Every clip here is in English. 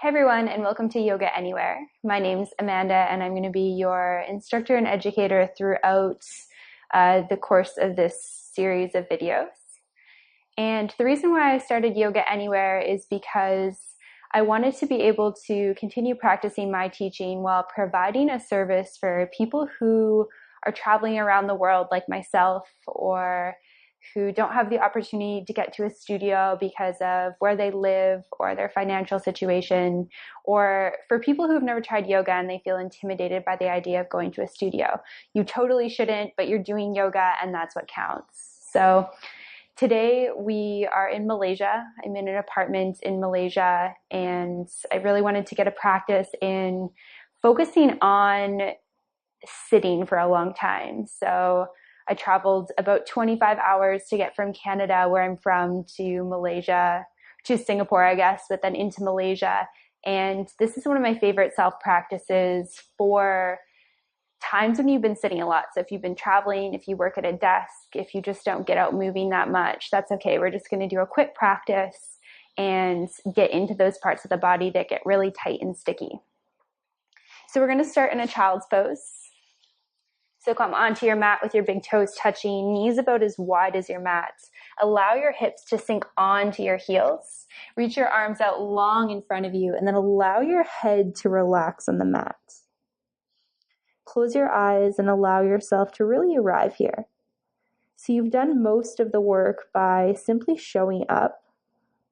Hey everyone, and welcome to Yoga Anywhere. My name's Amanda, and I'm going to be your instructor and educator throughout the course of this series of videos. And the reason why I started Yoga Anywhere is because I wanted to be able to continue practicing my teaching while providing a service for people who are traveling around the world like myself, or who don't have the opportunity to get to a studio because of where they live or their financial situation, or for people who have never tried yoga and they feel intimidated by the idea of going to a studio. You totally shouldn't, but you're doing yoga and that's what counts. So today we are in Malaysia. I'm in an apartment in Malaysia, and I really wanted to get a practice in focusing on sitting for a long time. So I traveled about 25 hours to get from Canada, where I'm from, to Malaysia, to Singapore, I guess, but then into Malaysia. And this is one of my favorite self-practices for times when you've been sitting a lot. So if you've been traveling, if you work at a desk, if you just don't get out moving that much, that's okay. We're just going to do a quick practice and get into those parts of the body that get really tight and sticky. So we're going to start in a child's pose. So come onto your mat with your big toes touching, knees about as wide as your mat. Allow your hips to sink onto your heels. Reach your arms out long in front of you, and then allow your head to relax on the mat. Close your eyes and allow yourself to really arrive here. So you've done most of the work by simply showing up,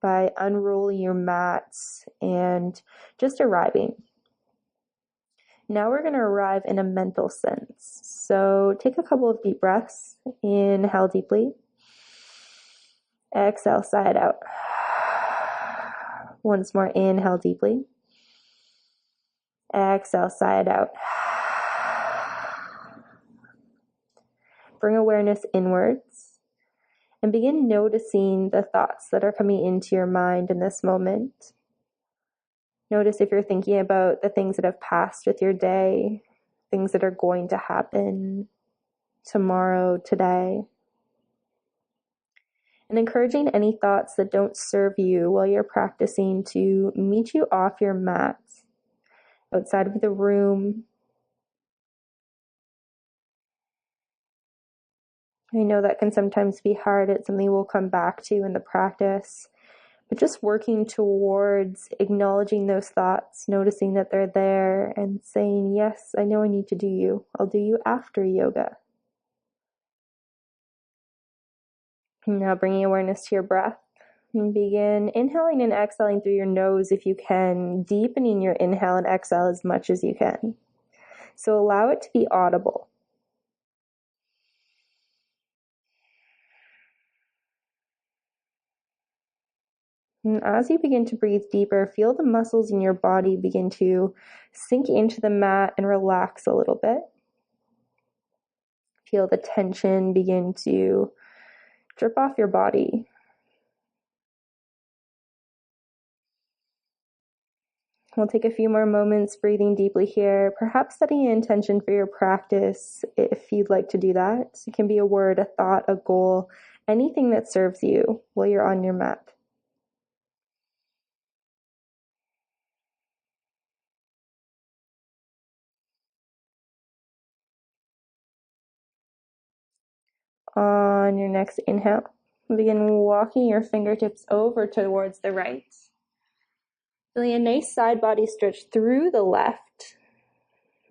by unrolling your mats and just arriving. Now we're going to arrive in a mental sense. So take a couple of deep breaths. Inhale deeply. Exhale, sigh it out. Once more, inhale deeply. Exhale, sigh it out. Bring awareness inwards and begin noticing the thoughts that are coming into your mind in this moment. Notice if you're thinking about the things that have passed with your day, things that are going to happen tomorrow, today. And encouraging any thoughts that don't serve you while you're practicing to meet you off your mat, outside of the room. I know that can sometimes be hard. It's something we'll come back to in the practice. But just working towards acknowledging those thoughts, noticing that they're there, and saying, yes, I know I need to do you. I'll do you after yoga. And now bringing awareness to your breath. And begin inhaling and exhaling through your nose if you can, deepening your inhale and exhale as much as you can. So allow it to be audible. And as you begin to breathe deeper, feel the muscles in your body begin to sink into the mat and relax a little bit. Feel the tension begin to drip off your body. We'll take a few more moments breathing deeply here, perhaps setting an intention for your practice if you'd like to do that. It can be a word, a thought, a goal, anything that serves you while you're on your mat. On your next inhale, begin walking your fingertips over towards the right. Feeling a nice side body stretch through the left.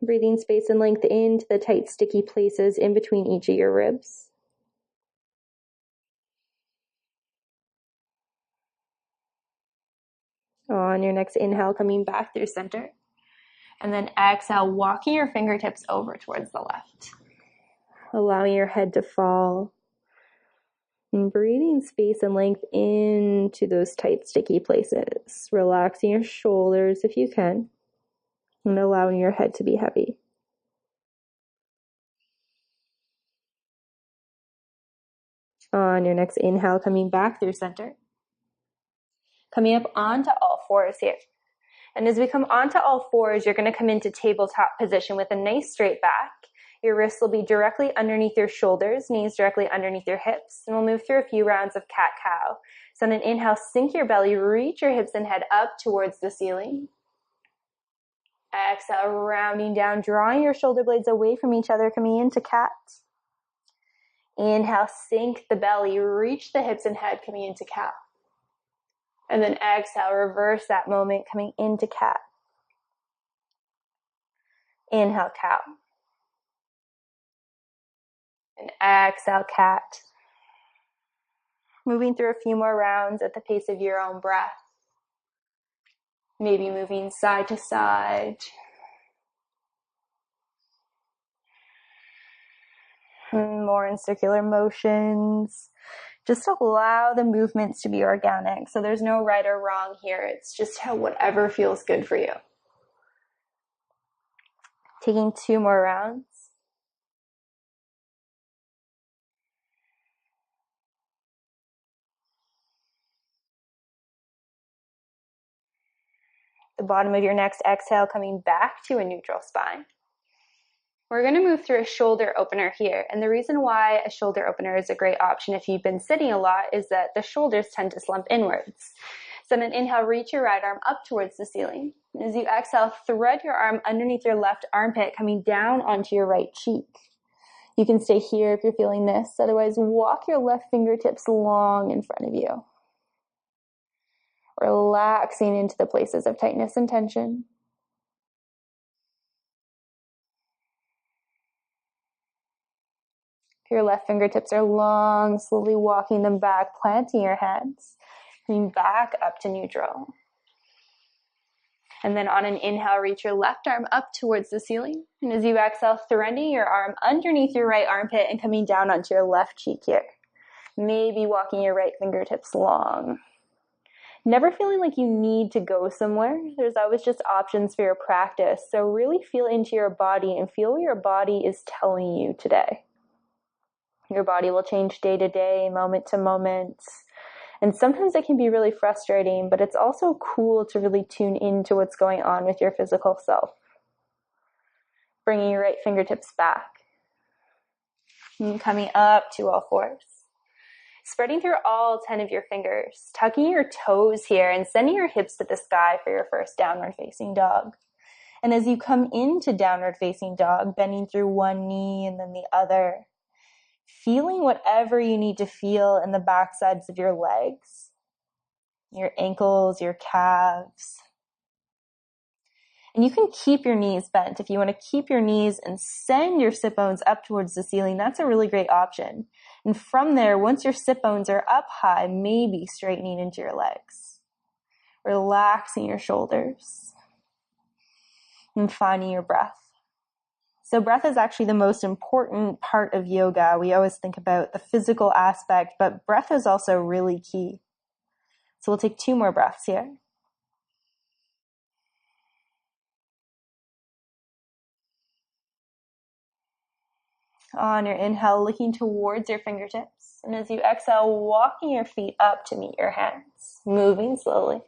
Breathing space and length into the tight, sticky places in between each of your ribs. On your next inhale, coming back through center. And then exhale, walking your fingertips over towards the left. Allowing your head to fall. And breathing space and length into those tight, sticky places. Relaxing your shoulders if you can. And allowing your head to be heavy. On your next inhale, coming back through center. Coming up onto all fours here. And as we come onto all fours, you're going to come into tabletop position with a nice straight back. Your wrists will be directly underneath your shoulders, knees directly underneath your hips, and we'll move through a few rounds of cat-cow. So on an inhale, sink your belly, reach your hips and head up towards the ceiling. Exhale, rounding down, drawing your shoulder blades away from each other, coming into cat. Inhale, sink the belly, reach the hips and head, coming into cow. And then exhale, reverse that moment, coming into cat. Inhale, cow. And exhale, cat. Moving through a few more rounds at the pace of your own breath. Maybe moving side to side. More in circular motions. Just allow the movements to be organic. So there's no right or wrong here. It's just whatever feels good for you. Taking 2 more rounds. The bottom of your next exhale, coming back to a neutral spine. We're going to move through a shoulder opener here. And the reason why a shoulder opener is a great option if you've been sitting a lot is that the shoulders tend to slump inwards. So on an inhale, reach your right arm up towards the ceiling. And as you exhale, thread your arm underneath your left armpit, coming down onto your right cheek. You can stay here if you're feeling this. Otherwise, walk your left fingertips long in front of you. Relaxing into the places of tightness and tension. If your left fingertips are long, slowly walking them back, planting your hands, coming back up to neutral. And then on an inhale, reach your left arm up towards the ceiling. And as you exhale, threading your arm underneath your right armpit and coming down onto your left cheek here. Maybe walking your right fingertips long. Never feeling like you need to go somewhere. There's always just options for your practice. So really feel into your body and feel what your body is telling you today. Your body will change day to day, moment to moment. And sometimes it can be really frustrating, but it's also cool to really tune into what's going on with your physical self. Bringing your right fingertips back. And coming up to all fours. Spreading through all 10 of your fingers. Tucking your toes here and sending your hips to the sky for your first downward facing dog. And as you come into downward facing dog, bending through one knee and then the other. Feeling whatever you need to feel in the back sides of your legs, your ankles, your calves. And you can keep your knees bent. If you want to keep your knees and send your sit bones up towards the ceiling, that's a really great option. And from there, once your sit bones are up high, maybe straightening into your legs. Relaxing your shoulders. And finding your breath. So breath is actually the most important part of yoga. We always think about the physical aspect, but breath is also really key. So we'll take 2 more breaths here. On your inhale, looking towards your fingertips. And as you exhale, walking your feet up to meet your hands, moving slowly.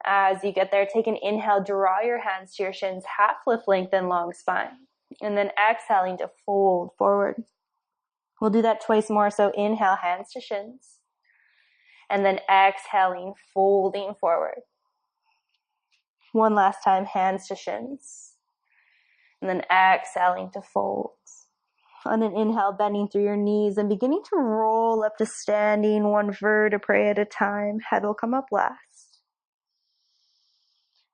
As you get there, take an inhale, draw your hands to your shins, half lift, lengthen, long spine. And then exhaling to fold forward. We'll do that twice more. So inhale, hands to shins. And then exhaling, folding forward. One last time, hands to shins. And then exhaling to fold. On an inhale, bending through your knees and beginning to roll up to standing, one vertebrae at a time. Head will come up last.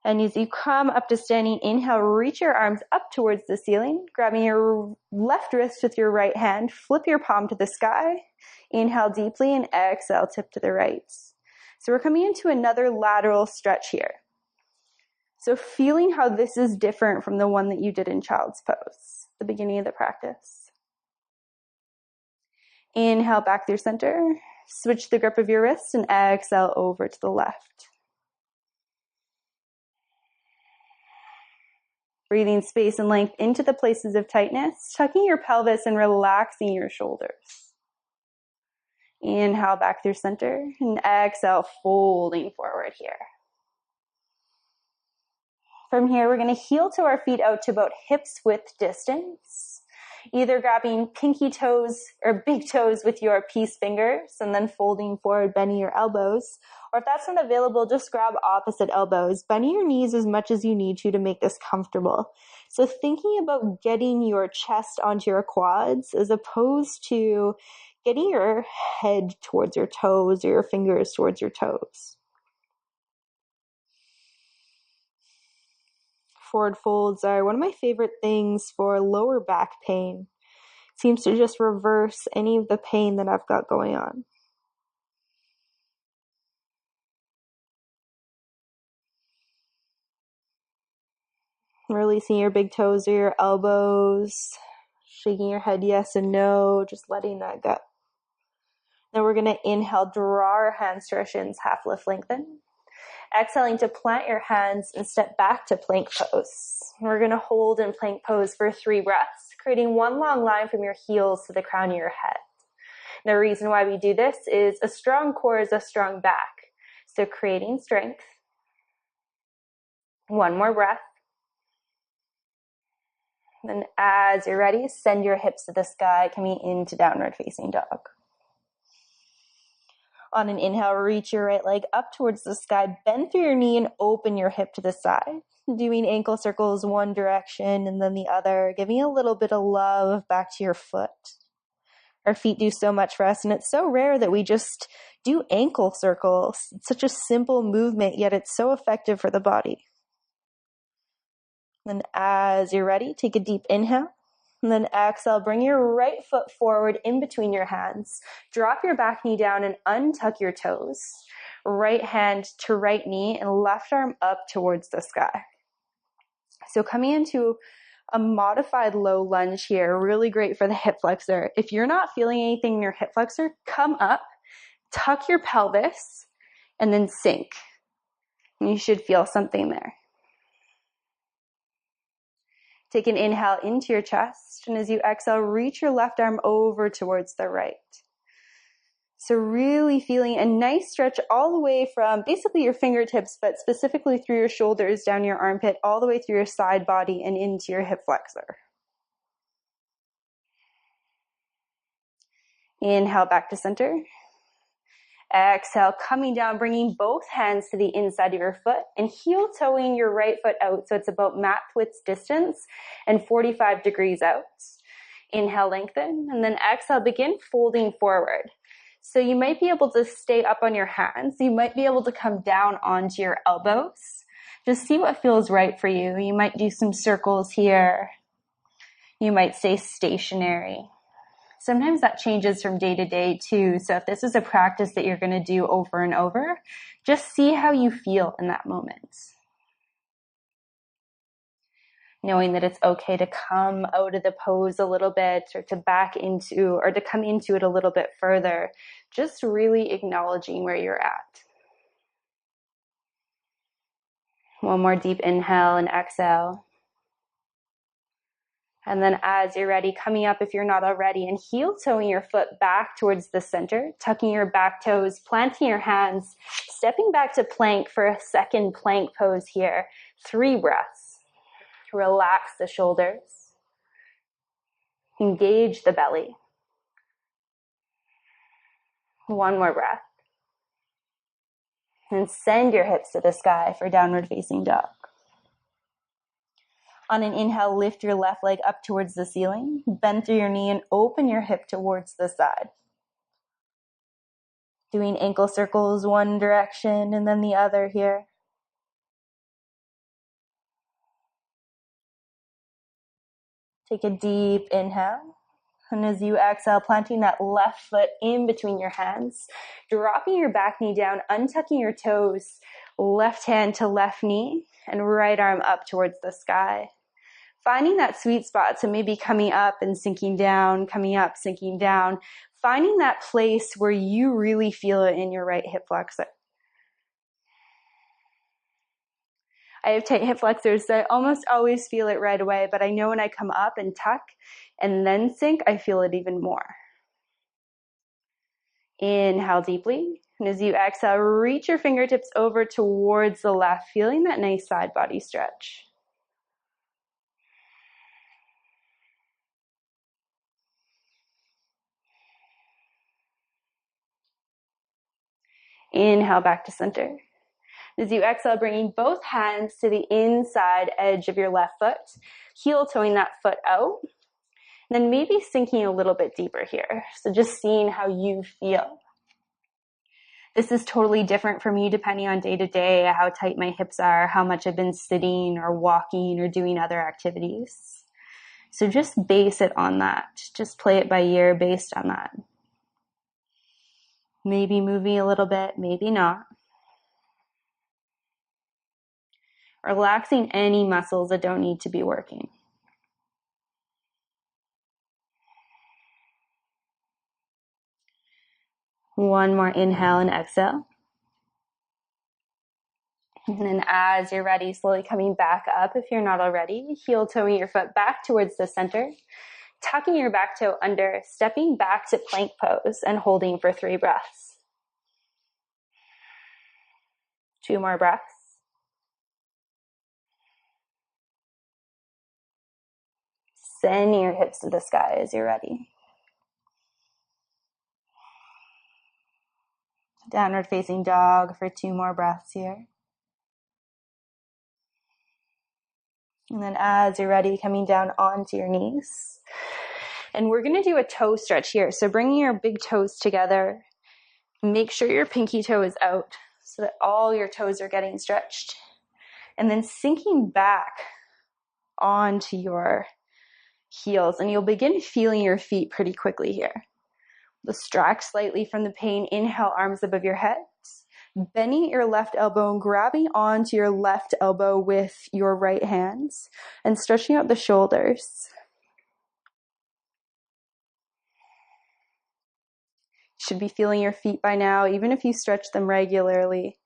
And as you come up to standing, inhale, reach your arms up towards the ceiling, grabbing your left wrist with your right hand, flip your palm to the sky, inhale deeply, and exhale, tip to the right. So we're coming into another lateral stretch here. So feeling how this is different from the one that you did in child's pose, the beginning of the practice. Inhale back through center, switch the grip of your wrist, and exhale over to the left. Breathing space and length into the places of tightness, tucking your pelvis and relaxing your shoulders. Inhale back through center, and exhale, folding forward here. From here, we're going to heel toe our feet out to about hips width distance, either grabbing pinky toes or big toes with your peace fingers and then folding forward, bending your elbows. Or if that's not available, just grab opposite elbows, bending your knees as much as you need to make this comfortable. So thinking about getting your chest onto your quads as opposed to getting your head towards your toes or your fingers towards your toes. Forward folds are one of my favorite things for lower back pain. It seems to just reverse any of the pain that I've got going on. Releasing your big toes or your elbows, shaking your head yes and no, just letting that go. Then we're going to inhale, draw our hands to our shins, half lift, lengthen. Exhaling to plant your hands and step back to plank pose. We're going to hold in plank pose for 3 breaths, creating one long line from your heels to the crown of your head. The reason why we do this is a strong core is a strong back. So creating strength. One more breath. Then as you're ready, send your hips to the sky, coming into downward facing dog. On an inhale, reach your right leg up towards the sky, bend through your knee and open your hip to the side. Doing ankle circles one direction and then the other, giving a little bit of love back to your foot. Our feet do so much for us, and it's so rare that we just do ankle circles. It's such a simple movement, yet it's so effective for the body. Then as you're ready, take a deep inhale. And then exhale, bring your right foot forward in between your hands. Drop your back knee down and untuck your toes. Right hand to right knee and left arm up towards the sky. So coming into a modified low lunge here, really great for the hip flexor. If you're not feeling anything in your hip flexor, come up, tuck your pelvis, and then sink. And you should feel something there. Take an inhale into your chest, and as you exhale, reach your left arm over towards the right. So really feeling a nice stretch all the way from basically your fingertips, but specifically through your shoulders, down your armpit, all the way through your side body and into your hip flexor. Inhale back to center. Exhale, coming down, bringing both hands to the inside of your foot and heel toeing your right foot out. So it's about mat width distance and 45 degrees out. Inhale, lengthen, and then exhale, begin folding forward. So you might be able to stay up on your hands. You might be able to come down onto your elbows. Just see what feels right for you. You might do some circles here. You might stay stationary. Sometimes that changes from day to day too. So if this is a practice that you're going to do over and over, just see how you feel in that moment. Knowing that it's okay to come out of the pose a little bit or to back into or to come into it a little bit further. Just really acknowledging where you're at. One more deep inhale and exhale. And then as you're ready, coming up if you're not already, and heel toeing your foot back towards the center, tucking your back toes, planting your hands, stepping back to plank for a second plank pose here. 3 breaths. Relax the shoulders. Engage the belly. One more breath. And send your hips to the sky for downward facing dog. On an inhale, lift your left leg up towards the ceiling, bend through your knee and open your hip towards the side. Doing ankle circles one direction and then the other here. Take a deep inhale. And as you exhale, planting that left foot in between your hands, dropping your back knee down, untucking your toes, left hand to left knee, and right arm up towards the sky. Finding that sweet spot, so maybe coming up and sinking down, coming up, sinking down, finding that place where you really feel it in your right hip flexor. I have tight hip flexors, so I almost always feel it right away, but I know when I come up and tuck and then sink, I feel it even more. Inhale deeply. And as you exhale, reach your fingertips over towards the left, feeling that nice side body stretch. Inhale back to center. As you exhale, bringing both hands to the inside edge of your left foot, heel toeing that foot out, and then maybe sinking a little bit deeper here. So just seeing how you feel. This is totally different for me depending on day to day, how tight my hips are, how much I've been sitting or walking or doing other activities. So just base it on that. Just play it by ear based on that. Maybe moving a little bit, maybe not. Relaxing any muscles that don't need to be working. One more inhale and exhale. And then as you're ready, slowly coming back up if you're not already, heel toeing your foot back towards the center, tucking your back toe under, stepping back to plank pose and holding for 3 breaths. 2 more breaths. Sending your hips to the sky as you're ready. Downward facing dog for 2 more breaths here. And then as you're ready, coming down onto your knees. And we're going to do a toe stretch here. So bringing your big toes together, make sure your pinky toe is out so that all your toes are getting stretched. And then sinking back onto your heels. And you'll begin feeling your feet pretty quickly here. Distract slightly from the pain. Inhale, arms above your head. Bending your left elbow and grabbing onto your left elbow with your right hands and stretching out the shoulders. You should be feeling your feet by now, even if you stretch them regularly.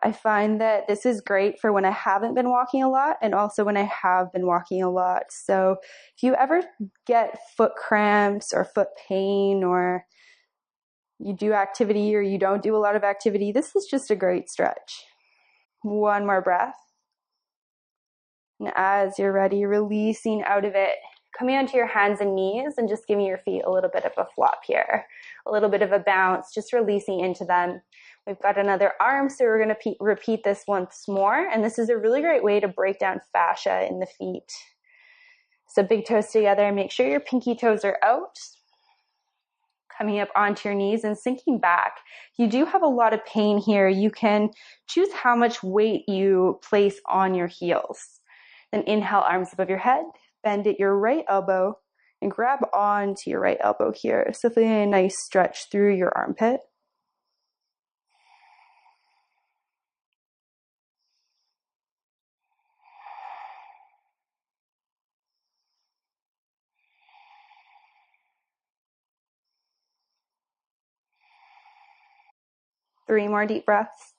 I find that this is great for when I haven't been walking a lot and also when I have been walking a lot. So if you ever get foot cramps or foot pain, or you do activity or you don't do a lot of activity, this is just a great stretch. 1 more breath. And as you're ready, releasing out of it, coming onto your hands and knees and just giving your feet a little bit of a flop here, a little bit of a bounce, just releasing into them. We've got another arm, so we're going to repeat this once more. And this is a really great way to break down fascia in the feet. So big toes together, make sure your pinky toes are out. Coming up onto your knees and sinking back. If you do have a lot of pain here, you can choose how much weight you place on your heels. Then inhale, arms above your head, bend at your right elbow, and grab onto your right elbow here. So feeling a nice stretch through your armpit. Three more deep breaths.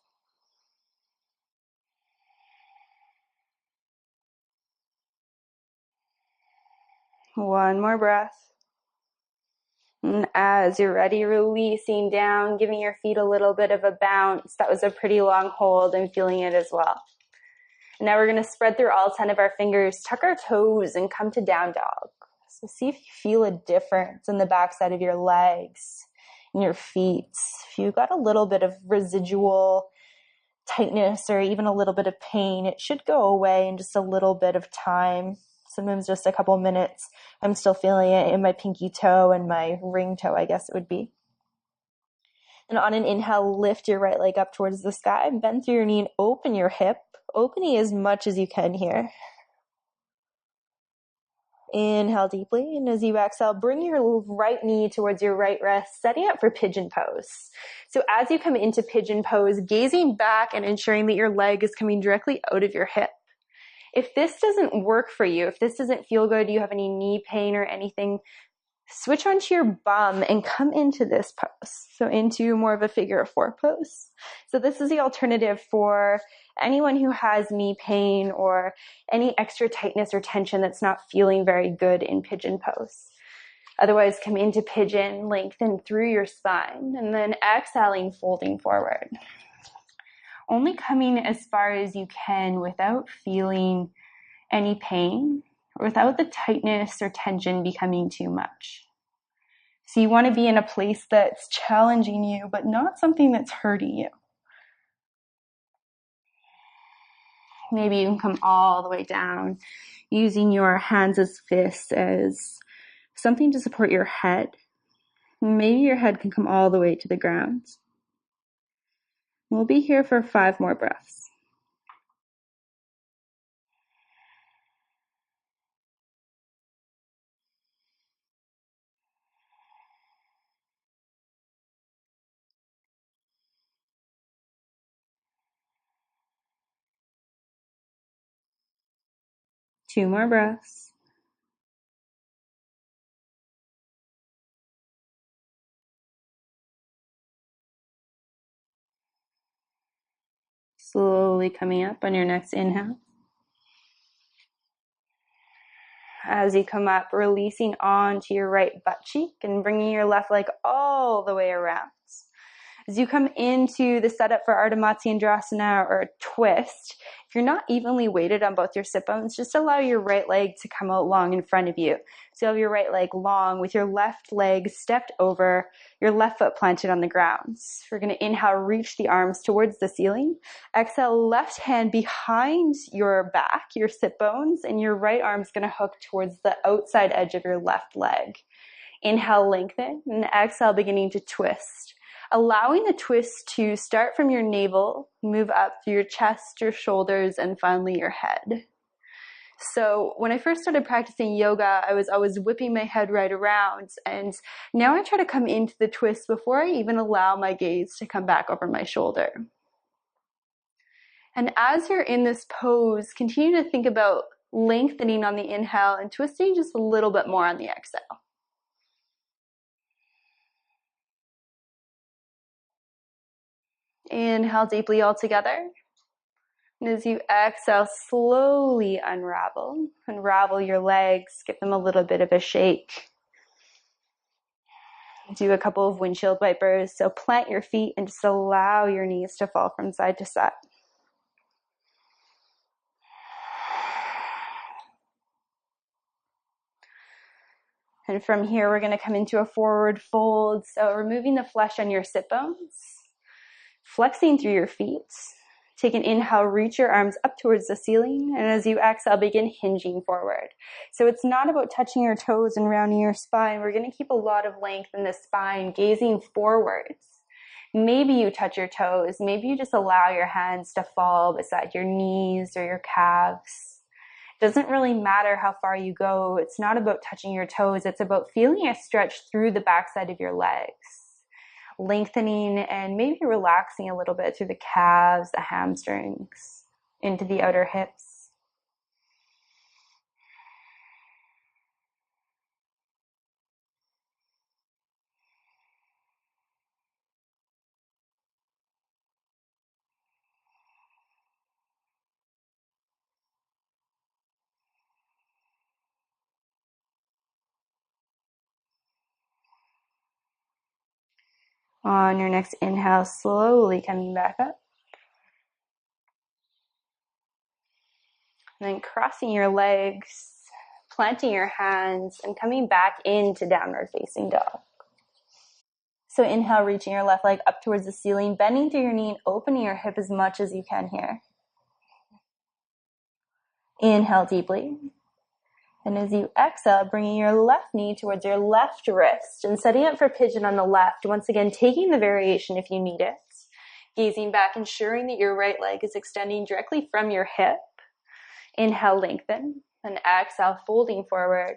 One more breath. And as you're ready, releasing down, giving your feet a little bit of a bounce. That was a pretty long hold and feeling it as well. And now we're going to spread through all 10 of our fingers, tuck our toes, and come to down dog. So see if you feel a difference in the backside of your legs and your feet. If you've got a little bit of residual tightness or even a little bit of pain, it should go away in just a little bit of time. Sometimes just a couple minutes. I'm still feeling it in my pinky toe and my ring toe, I guess it would be. And on an inhale, lift your right leg up towards the sky, bend through your knee and open your hip, opening as much as you can here. Inhale deeply, and as you exhale, bring your right knee towards your right wrist, setting up for Pigeon Pose. So as you come into Pigeon Pose, gazing back and ensuring that your leg is coming directly out of your hip. If this doesn't work for you, if this doesn't feel good, you have any knee pain or anything, switch onto your bum and come into this pose. So into more of a figure 4 pose. So this is the alternative for anyone who has knee pain or any extra tightness or tension that's not feeling very good in Pigeon Pose. Otherwise, come into pigeon, lengthen through your spine, and then exhaling, folding forward. Only coming as far as you can without feeling any pain, or without the tightness or tension becoming too much. So you want to be in a place that's challenging you, but not something that's hurting you. Maybe you can come all the way down, using your hands as fists as something to support your head. Maybe your head can come all the way to the ground. We'll be here for 5 more breaths. Two more breaths. Slowly coming up on your next inhale. As you come up, releasing onto your right butt cheek and bringing your left leg all the way around. As you come into the setup for Ardha Matsyendrasana or a twist, if you're not evenly weighted on both your sit bones, just allow your right leg to come out long in front of you. So you have your right leg long with your left leg stepped over, your left foot planted on the ground. So we're going to inhale, reach the arms towards the ceiling. Exhale, left hand behind your back, your sit bones, and your right arm is going to hook towards the outside edge of your left leg. Inhale, lengthen, and exhale, beginning to twist. Allowing the twist to start from your navel, move up through your chest, your shoulders, and finally your head. So when I first started practicing yoga, I was always whipping my head right around, and now I try to come into the twist before I even allow my gaze to come back over my shoulder. And as you're in this pose, continue to think about lengthening on the inhale and twisting just a little bit more on the exhale. Inhale deeply all together. And as you exhale, slowly unravel. Unravel your legs, give them a little bit of a shake. Do a couple of windshield wipers. So plant your feet and just allow your knees to fall from side to side. And from here, we're going to come into a forward fold. So removing the flesh on your sit bones, flexing through your feet. Take an inhale, reach your arms up towards the ceiling, and as you exhale, begin hinging forward. So it's not about touching your toes and rounding your spine. We're going to keep a lot of length in the spine, gazing forwards. Maybe you touch your toes. Maybe you just allow your hands to fall beside your knees or your calves. It doesn't really matter how far you go. It's not about touching your toes. It's about feeling a stretch through the backside of your legs. Lengthening and maybe relaxing a little bit through the calves, the hamstrings, into the outer hips. On your next inhale, slowly coming back up. And then crossing your legs, planting your hands, and coming back into downward facing dog. So inhale, reaching your left leg up towards the ceiling, bending through your knee and opening your hip as much as you can here. Inhale deeply. And as you exhale, bringing your left knee towards your left wrist and setting up for pigeon on the left. Once again, taking the variation if you need it. Gazing back, ensuring that your right leg is extending directly from your hip. Inhale, lengthen. And exhale, folding forward.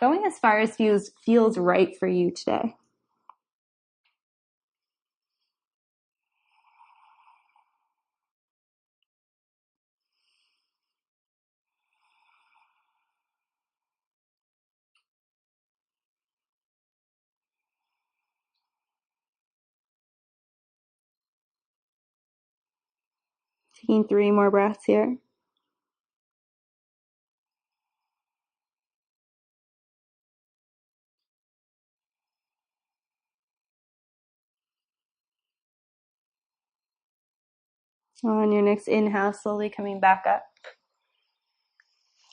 Going as far as feels right for you today. Taking 3 more breaths here. On your next inhale, slowly coming back up.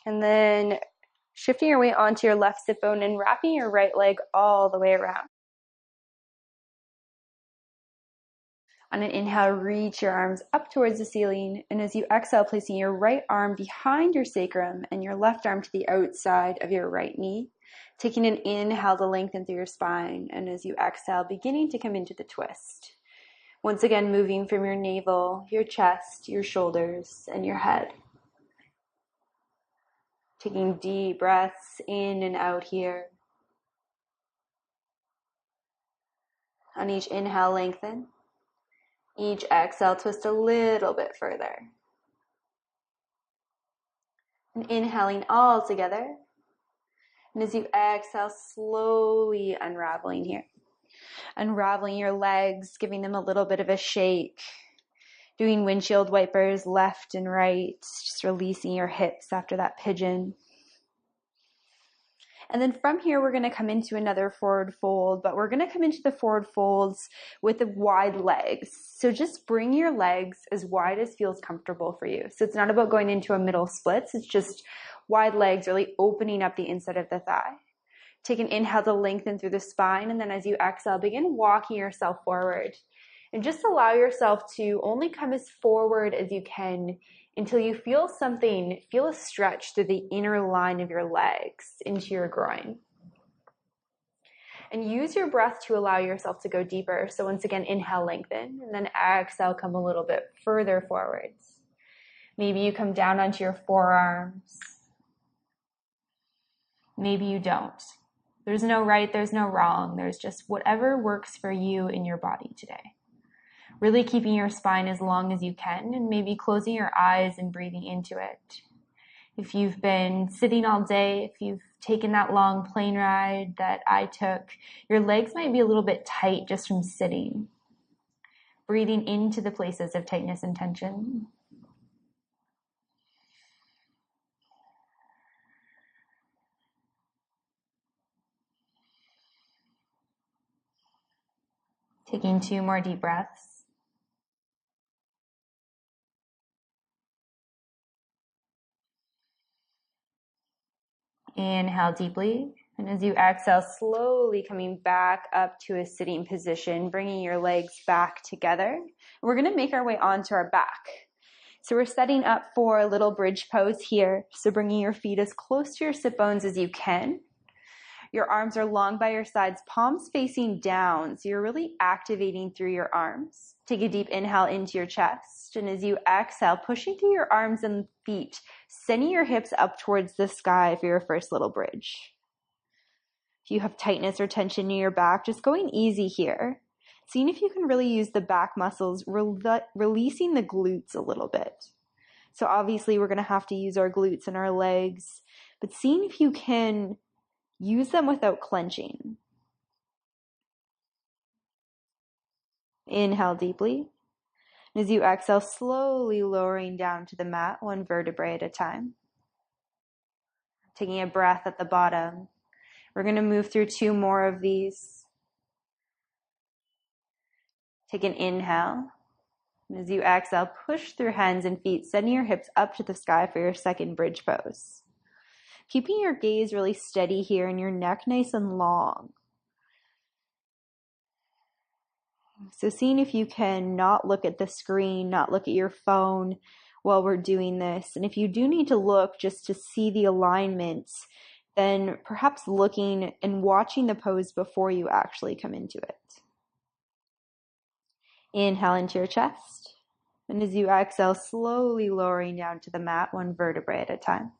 And then shifting your weight onto your left sit bone and wrapping your right leg all the way around. On an inhale, reach your arms up towards the ceiling. And as you exhale, placing your right arm behind your sacrum and your left arm to the outside of your right knee. Taking an inhale to lengthen through your spine. And as you exhale, beginning to come into the twist. Once again, moving from your navel, your chest, your shoulders, and your head. Taking deep breaths in and out here. On each inhale, lengthen. Each exhale, twist a little bit further. And inhaling all together. And as you exhale, slowly unraveling here. Unraveling your legs, giving them a little bit of a shake. Doing windshield wipers left and right. Just releasing your hips after that pigeon. And then from here, we're going to come into another forward fold, but we're going to come into the forward folds with the wide legs. So just bring your legs as wide as feels comfortable for you. So it's not about going into a middle splits. It's just wide legs, really opening up the inside of the thigh. Take an inhale to lengthen through the spine. And then as you exhale, begin walking yourself forward. And just allow yourself to only come as forward as you can until you feel something, feel a stretch through the inner line of your legs into your groin. And use your breath to allow yourself to go deeper. So once again, inhale, lengthen, and then exhale, come a little bit further forwards. Maybe you come down onto your forearms. Maybe you don't. There's no right, there's no wrong. There's just whatever works for you in your body today. Really keeping your spine as long as you can and maybe closing your eyes and breathing into it. If you've been sitting all day, if you've taken that long plane ride that I took, your legs might be a little bit tight just from sitting. Breathing into the places of tightness and tension. Taking 2 more deep breaths. Inhale deeply, and as you exhale, slowly coming back up to a sitting position, bringing your legs back together. We're going to make our way onto our back. So we're setting up for a little bridge pose here. So bringing your feet as close to your sit bones as you can. Your arms are long by your sides, palms facing down. So you're really activating through your arms. Take a deep inhale into your chest. And as you exhale, pushing through your arms and feet, sending your hips up towards the sky for your first little bridge. If you have tightness or tension in your back, just going easy here. Seeing if you can really use the back muscles, releasing the glutes a little bit. So obviously we're going to have to use our glutes and our legs, but seeing if you can use them without clenching. Inhale deeply. And as you exhale, slowly lowering down to the mat, 1 vertebrae at a time. Taking a breath at the bottom. We're going to move through 2 more of these. Take an inhale. And as you exhale, push through hands and feet, sending your hips up to the sky for your second bridge pose. Keeping your gaze really steady here and your neck nice and long. So seeing if you can not look at the screen, not look at your phone while we're doing this. And if you do need to look just to see the alignments, then perhaps looking and watching the pose before you actually come into it. Inhale into your chest. And as you exhale, slowly lowering down to the mat, 1 vertebrae at a time.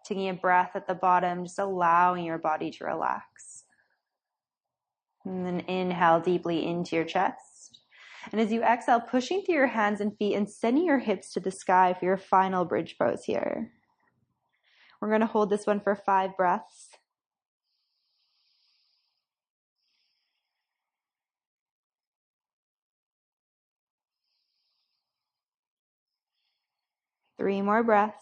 Taking a breath at the bottom, just allowing your body to relax. And then inhale deeply into your chest. And as you exhale, pushing through your hands and feet and sending your hips to the sky for your final bridge pose here. We're going to hold this one for 5 breaths. Three more breaths.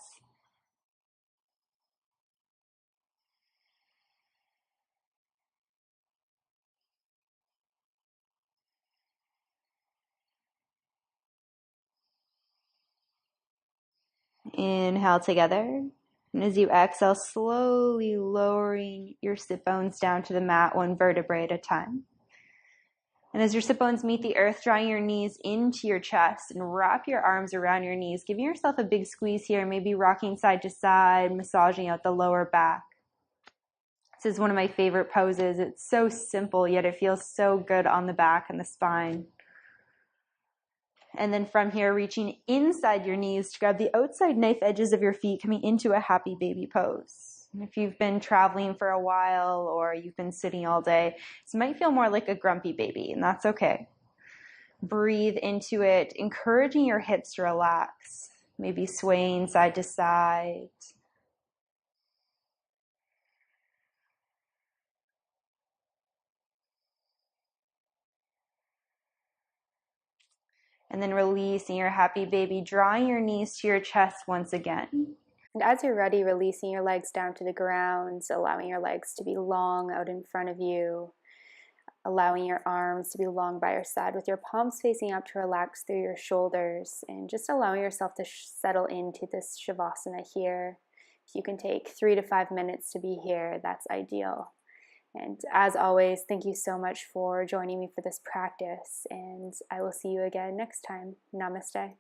Inhale together. And as you exhale, slowly lowering your sit bones down to the mat, one vertebrae at a time. And as your sit bones meet the earth, drawing your knees into your chest and wrap your arms around your knees, giving yourself a big squeeze here, maybe rocking side to side, massaging out the lower back. This is one of my favorite poses. It's so simple, yet it feels so good on the back and the spine. And then from here, reaching inside your knees to grab the outside knife edges of your feet, coming into a happy baby pose. And if you've been traveling for a while or you've been sitting all day, this might feel more like a grumpy baby, and that's okay. Breathe into it, encouraging your hips to relax, maybe swaying side to side. And then releasing your happy baby, drawing your knees to your chest once again. And as you're ready, releasing your legs down to the ground, allowing your legs to be long out in front of you, allowing your arms to be long by your side with your palms facing up to relax through your shoulders, and just allowing yourself to settle into this Shavasana here. If you can take 3 to 5 minutes to be here, that's ideal. And as always, thank you so much for joining me for this practice, and I will see you again next time. Namaste.